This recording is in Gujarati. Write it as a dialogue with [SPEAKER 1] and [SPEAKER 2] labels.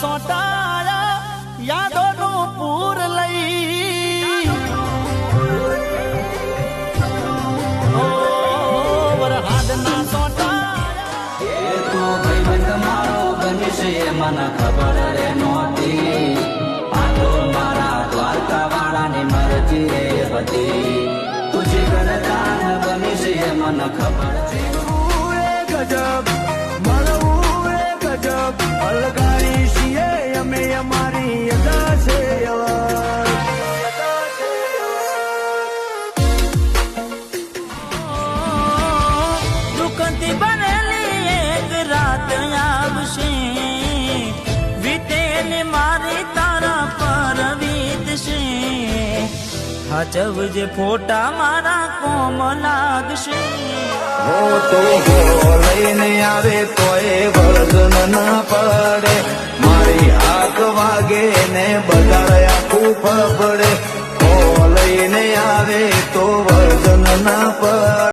[SPEAKER 1] સોટાયા યાદોનું પૂર લઈ વરહાદના સોટાયા
[SPEAKER 2] એ તો ભાઈબંધ મારો બનીશ એ મને ખબર રે નહોતી આ તો મારા દ્વારકા વાળાની મરજી રે હતી તુજી ગરદાન બનીશ એ મને ખબર છે
[SPEAKER 1] ગજબ મળવું એ ગજબ અલગારી છીએ અમે અમારી અદા છે દુઃખથી બનેલી એક રાત આવશે વીતેલી મારી તારા પર વીતશે હાચવજે ફોટા મારા કોમ લાગશે
[SPEAKER 2] તો લઈને આવે તોય વર્જન ના પડે મારી આંખ વાગે ને બધા આખું પડે